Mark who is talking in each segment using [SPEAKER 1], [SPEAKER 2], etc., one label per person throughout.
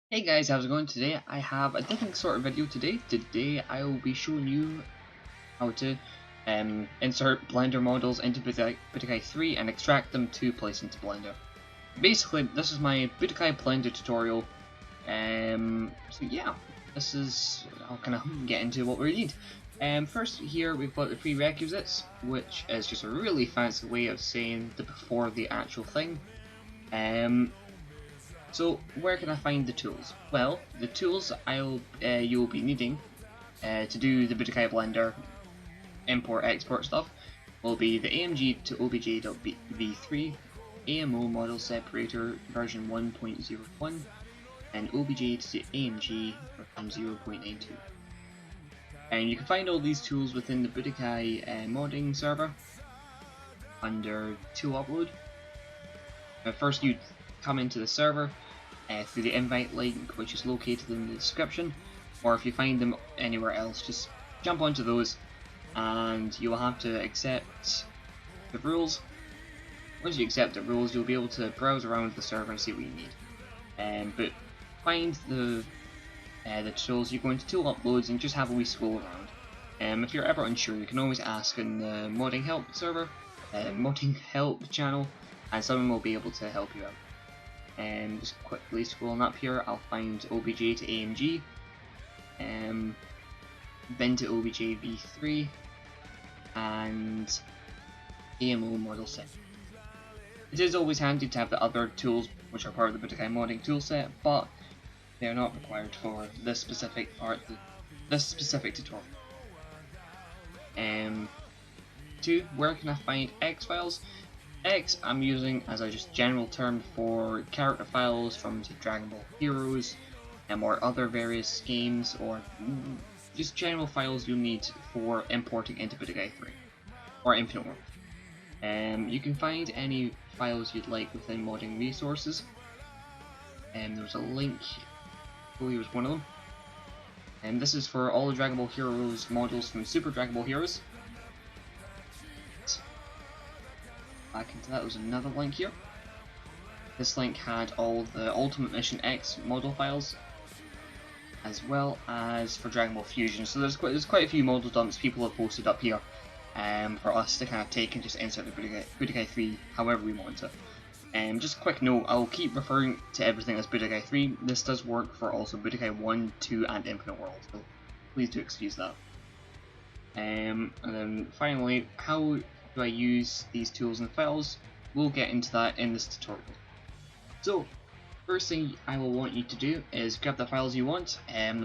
[SPEAKER 1] Hey guys, how's it going today? I have a different sort of video today. Today I will be showing you how to insert Blender models into Budokai 3 and extract them to place into Blender. Basically, this is my Budokai Blender tutorial. So yeah, I'll kind of get into what we need. First here we've got the prerequisites, which is just a really fancy way of saying the before the actual thing. So where can I find the tools? Well, the tools you'll be needing to do the Budokai Blender import-export stuff will be the AMG to obj.v3, AMO model separator version 1.01, and OBJ to AMG version 0.92. And you can find all these tools within the Budokai modding server under Tool Upload. First you come into the server through the invite link, which is located in the description, or if you find them anywhere else, just jump onto those and you will have to accept the rules. Once you accept the rules, you'll be able to browse around the server and see what you need. But find the tools, you go into Tool Uploads and just have a wee scroll around. If you're ever unsure, you can always ask in the modding help server, modding help channel, and someone will be able to help you out. Just quickly scrolling up here, I'll find OBJ to AMG, then to OBJ v3, and AMO model set. It is always handy to have the other tools which are part of the Budokai modding toolset, but they are not required for this specific tutorial. 2. Where can I find X files? X I'm using as a just general term for character files from Dragon Ball Heroes or other various games, or just general files you need for importing into Budokai 3 or Infinite World. You can find any files you'd like within modding resources, and there's a link, I believe it's one of them, and this is for all the Dragon Ball Heroes models from Super Dragon Ball Heroes. Back into that, there's another link here. This link had all the Ultimate Mission X model files, as well as for Dragon Ball Fusion. So there's quite a few model dumps people have posted up here for us to kind of take and just insert the Budokai 3 however we want it. Just a quick note, I'll keep referring to everything as Budokai 3. This does work for also Budokai 1, 2, and Infinite World, so please do excuse that. And then finally, how do I use these tools and files? We'll get into that in this tutorial. So, first thing I will want you to do is grab the files you want.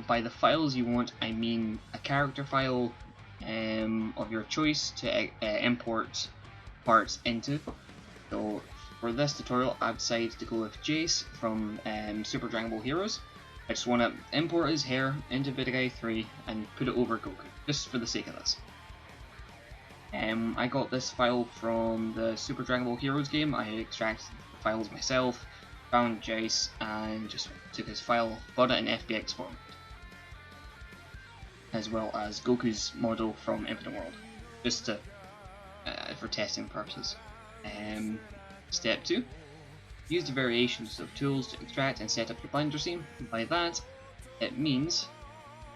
[SPEAKER 1] By the files you want, I mean a character file of your choice to import parts into. So, for this tutorial, I've decided to go with Jace from Super Dragon Ball Heroes. I just want to import his hair into Budokai 3 and put it over Goku, just for the sake of this. I got this file from the Super Dragon Ball Heroes game. I extracted the files myself, found Jace, and just took his file, got it in FBX format, as well as Goku's model from Infinite World, just to, for testing purposes. Step 2. Use the variations of tools to extract and set up your Blender scene. By that, it means,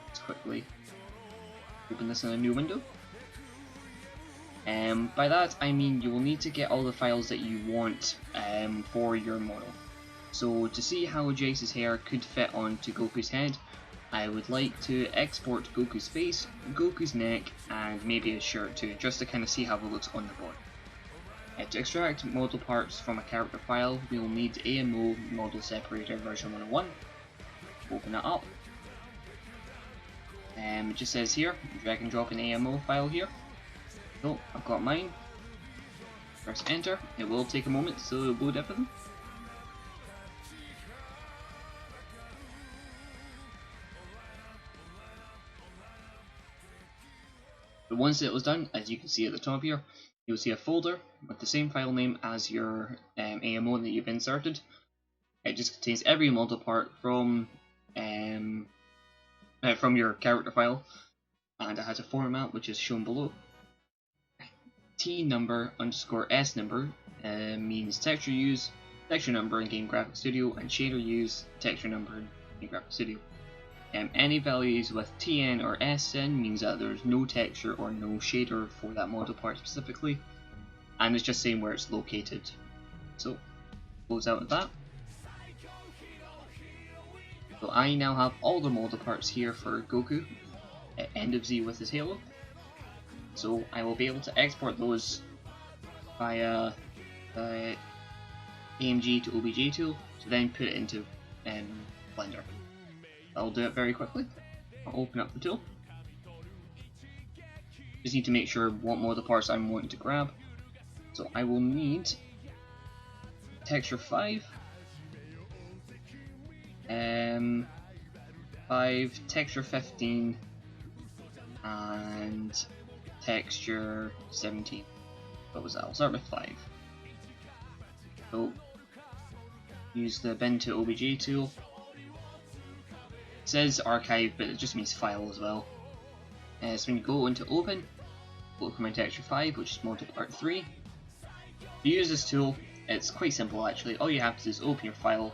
[SPEAKER 1] let's quickly open this in a new window. By that I mean you will need to get all the files that you want for your model. So to see how Jace's hair could fit onto Goku's head, I would like to export Goku's face, Goku's neck, and maybe his shirt too, just to kind of see how it looks on the board. To extract model parts from a character file, we will need AMO model separator version 101. Open it up. It just says here, drag and drop an AMO file here. So I've got mine. Press enter. It will take a moment to load everything. But once it was done, as you can see at the top here, you'll see a folder with the same file name as your AMO that you've inserted. It just contains every model part from your character file, and it has a format which is shown below. T number underscore S number means texture use, texture number in Game Graphics Studio, and shader use, texture number ALHStudios. Any values with TN or SN means that there's no texture or no shader for that model part specifically, and it's just saying where it's located. So, close out of that. So I now have all the model parts here for Goku at end of Z with his halo. So I will be able to export those via the AMG to OBJ tool to then put it into Blender. I'll do it very quickly. I'll open up the tool. Just need to make sure what model parts I'm wanting to grab. So I will need texture 5, 5, texture 15, and texture 17. What was that? I'll start with 5. So use the bin to OBJ tool. It says archive, but it just means file as well. So when you go into open, look for my texture 5, which is model part 3. To use this tool, it's quite simple actually. All you have to do is open your file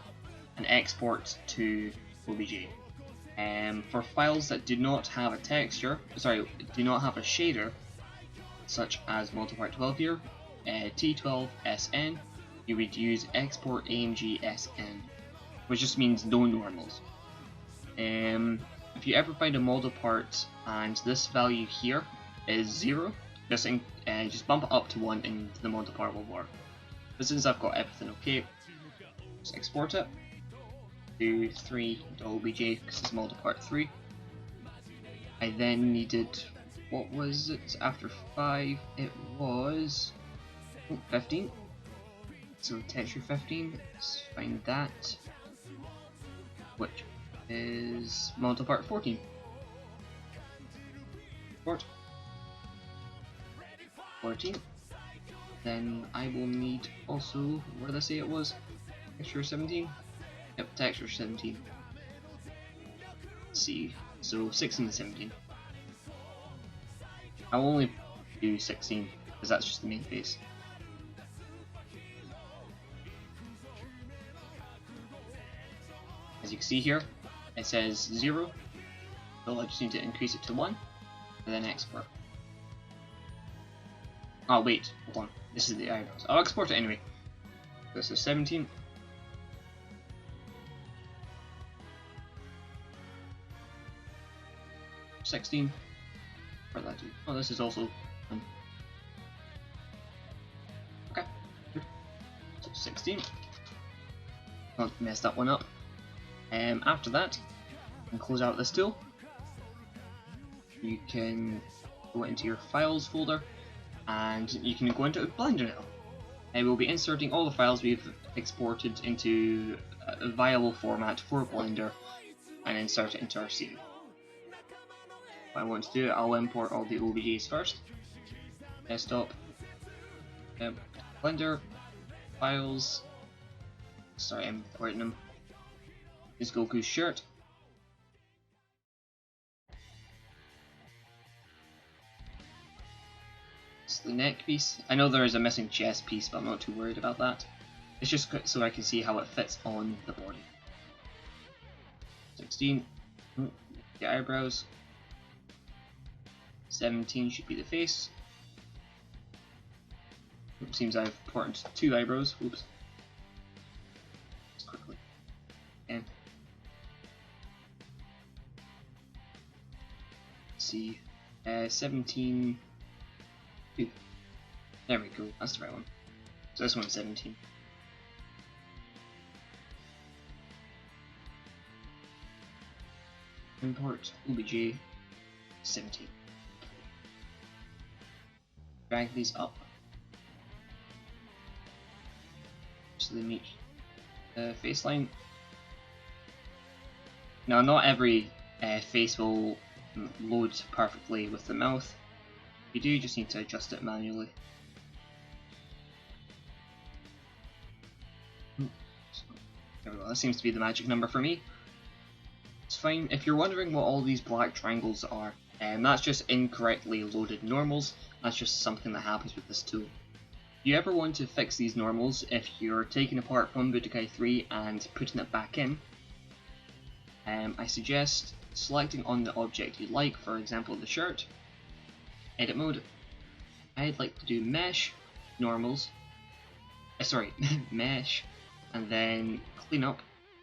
[SPEAKER 1] and export to OBJ. For files that do not have a texture, do not have a shader, such as model part 12 here, T12SN, you would use export AMG SN, which just means no normals. If you ever find a model part and this value here is 0, just bump it up to 1 and the model part will work. But since I've got everything okay, just export it to 3.obj because it's model part 3. I then needed, what was it after 5? It was 15. So texture 15, let's find that, which is model part 14. Export 14. Then I will need also, where did I say it was? Texture 17? Yep, texture 17. Let's see, so 16 and 17. I'll only do 16 because that's just the main face. As you can see here, it says 0, so I just need to increase it to 1, and then export. Oh wait, hold on, this is the eyebrows. I'll export it anyway. This is 17. What did that do? Oh, this is also okay, good. So 16. Don't mess that one up. After that, you can close out this tool. You can go into your files folder, and you can go into Blender now. And we'll be inserting all the files we've exported into a viable format for Blender, and insert it into our scene. What I want to do, I'll import all the OBJs first. Desktop, Blender, files. Sorry, I'm importing them. Is Goku's shirt. It's the neck piece. I know there is a missing chest piece, but I'm not too worried about that. It's just so I can see how it fits on the body. 16. The eyebrows. 17 should be the face. It seems I've ported 2 eyebrows. Oops. Just quickly. And see, 17. Ooh. There we go. That's the right one. So this one's 17. Import OBJ 17. Drag these up so they meet the face line. Now, not every face will load perfectly with the mouth. If you do, you just need to adjust it manually. There we go. That seems to be the magic number for me. It's fine. If you're wondering what all these black triangles are, that's just incorrectly loaded normals. That's just something that happens with this tool. If you ever want to fix these normals, if you're taking apart from Budokai 3 and putting it back in, I suggest selecting on the object you like, for example the shirt, edit mode. I'd like to do mesh, normals, mesh, and then clean up,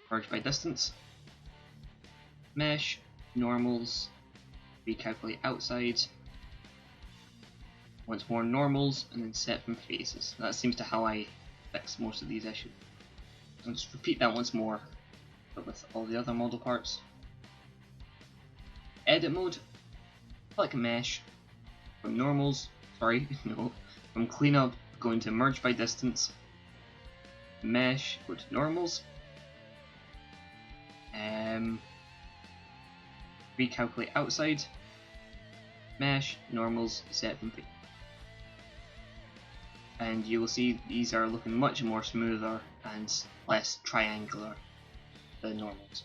[SPEAKER 1] merge by distance, mesh, normals, recalculate outside, once more normals, and then set from faces. That seems to how I fix most of these issues. I'll just repeat that once more, but with all the other model parts. Edit mode, click mesh, from normals, from cleanup, go into merge by distance, mesh, go to normals, recalculate outside, mesh, normals, set from face. And you will see these are looking much more smoother and less triangular than normals.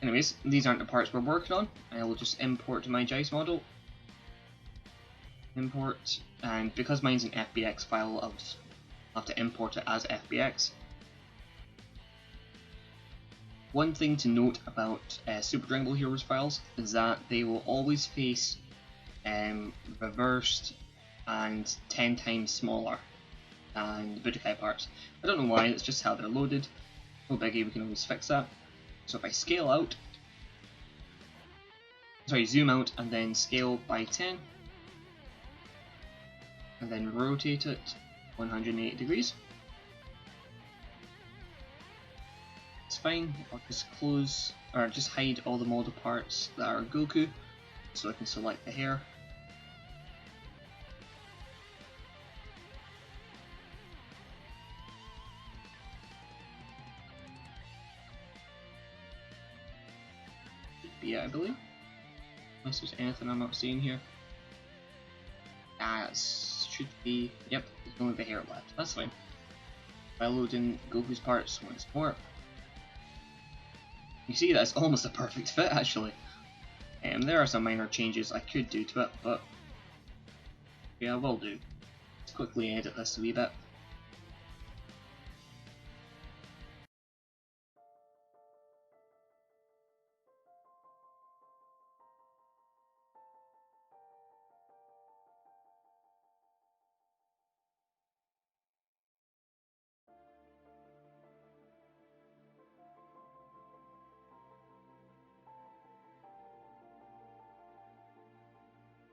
[SPEAKER 1] Anyways, these aren't the parts we're working on. I will just import to my JICE model. Import, and because mine's an FBX file, I'll just have to import it as FBX. One thing to note about Super Dragon Ball Heroes files is that they will always face reversed and 10 times smaller than the Budokai parts. I don't know why, it's just how they're loaded. No biggie, we can always fix that. So if I zoom out and then scale by 10, and then rotate it 180 degrees. It's fine, I'll just close, or just hide all the model parts that are Goku, so I can select the hair. Yeah, I believe. Unless there's anything I'm not seeing here. That should be. Yep, there's only the hair left. That's fine. If I load in Goku's parts once more, you see that's almost a perfect fit actually. There are some minor changes I could do to it, but yeah, I will do. Let's quickly edit this a wee bit.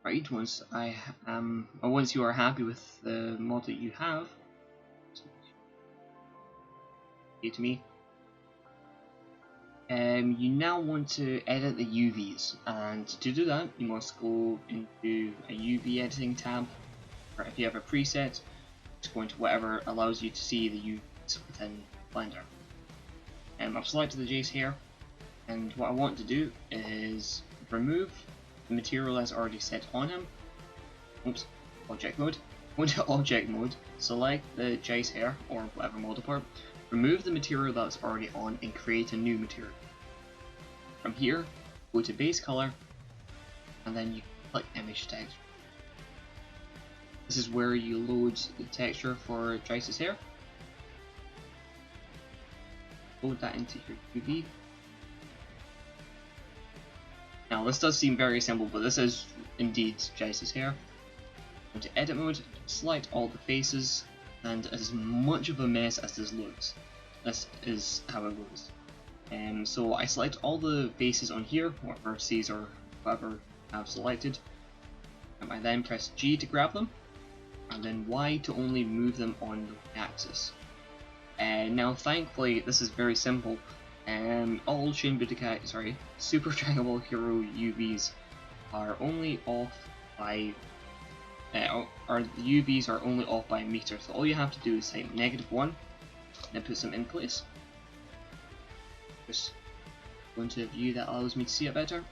[SPEAKER 1] Right, once you are happy with the model you have, to me, you now want to edit the UVs, and to do that you must go into a UV editing tab, or if you have a preset, just go into whatever allows you to see the UVs within Blender. I've selected the Jace here, and what I want to do is remove the material that's already set on him. Oops, object mode. Go into object mode, select the Jace hair, or whatever model part, remove the material that's already on and create a new material. From here, go to base color, and then you click image texture. This is where you load the texture for Jace's hair. Load that into your UV. Now this does seem very simple, but this is indeed Jace's hair. Go to edit mode, select all the faces, and as much of a mess as this looks, this is how it goes. So I select all the faces on here, or vertices or whatever I've selected. I then press G to grab them, and then Y to only move them on the axis. Now thankfully this is very simple. All Super Dragon Ball Hero UVs are only off by the UVs are only off by a meter, so all you have to do is type -1 and put them in place. Just go into a view that allows me to see it better.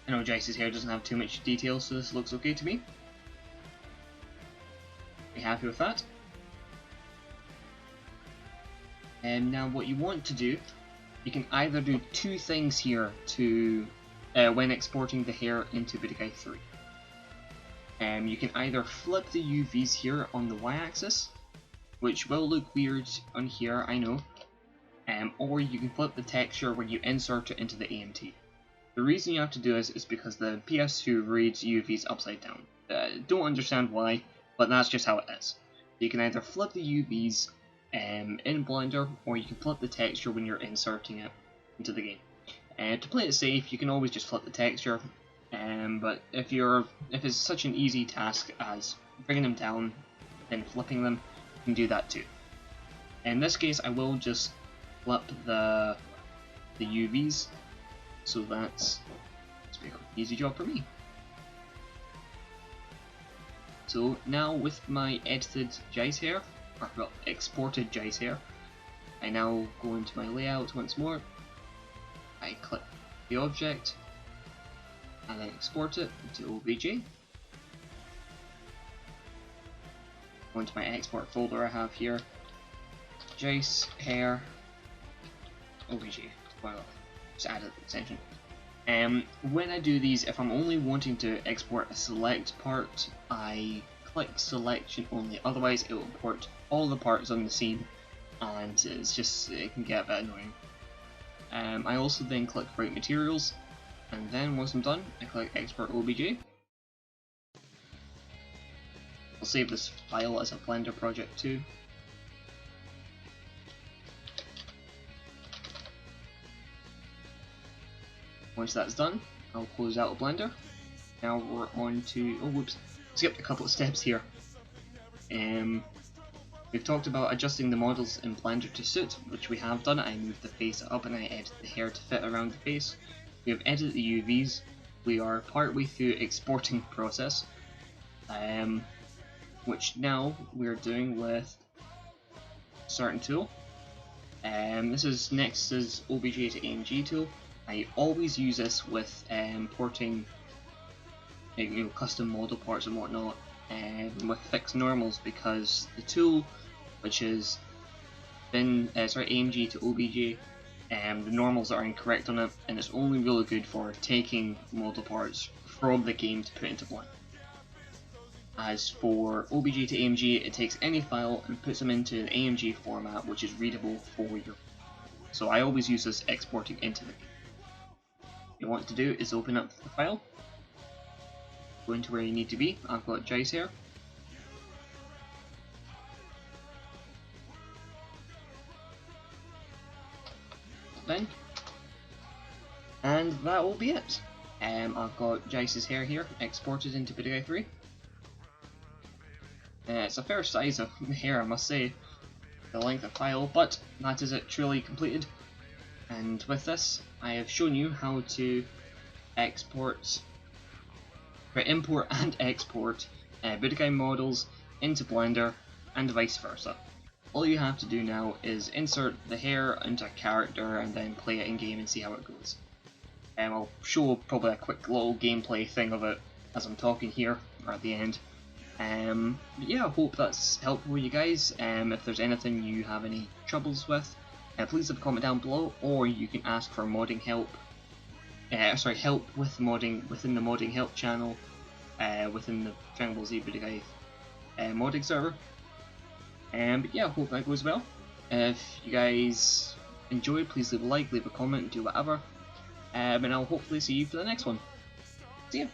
[SPEAKER 1] I know Jace's hair doesn't have too much detail, so this looks okay to me. Be happy with that. And now what you want to do, you can either do two things here to when exporting the hair into Budokai 3. You can either flip the UVs here on the y-axis, which will look weird on here, I know. Or you can flip the texture when you insert it into the AMT. The reason you have to do this is because the PS2 reads UVs upside down. Don't understand why, but that's just how it is. You can either flip the UVs in Blender, or you can flip the texture when you're inserting it into the game. To play it safe, you can always just flip the texture, but if it's such an easy task as bringing them down, then flipping them, you can do that too. In this case, I will just flip the UVs, so that's an easy job for me. So now with my edited Jai's hair, or well, exported Jai's hair, I now go into my layout once more, I click the object, and then export it to OBJ. Go into my export folder I have here, Jai's hair, OBJ, well, just added the extension. When I do these, if I'm only wanting to export a select part, I click selection only, otherwise it will import all the parts on the scene, and it can get a bit annoying. I also then click write materials, and then once I'm done, I click export OBJ. I'll save this file as a Blender project too. Once that's done, I'll close out of Blender. Now we're on to, oh whoops, skipped a couple of steps here. We've talked about adjusting the models in Blender to suit, which we have done. I moved the face up and I edited the hair to fit around the face. We have edited the UVs. We are partway through exporting the process, which now we're doing with certain tool. This is Nexus's OBJ to AMG tool. I always use this with porting custom model parts and whatnot, with fixed normals, because the tool, which is AMG to OBJ, the normals are incorrect on it, and it's only really good for taking model parts from the game to put into Blender. As for OBJ to AMG, it takes any file and puts them into the AMG format, which is readable for you. So I always use this exporting into the game. What you want to do is open up the file, go into where you need to be. I've got Jai's here. Then, and that will be it. I've got Jai's hair here exported into Budokai 3. It's a fair size of hair, I must say, the length of file, but that is it truly completed. And with this, I have shown you how to import and export Budokai models into Blender, and vice versa. All you have to do now is insert the hair into a character and then play it in game and see how it goes. I'll show probably a quick little gameplay thing of it as I'm talking here, or at the end. Yeah, I hope that's helpful for you guys. If there's anything you have any troubles with, please leave a comment down below, or you can ask for modding help. Help with modding within the modding help channel, within the Dragon Ball Z Budokai modding server. But yeah, I hope that goes well. If you guys enjoyed, please leave a like, leave a comment, do whatever. And I'll hopefully see you for the next one. See ya!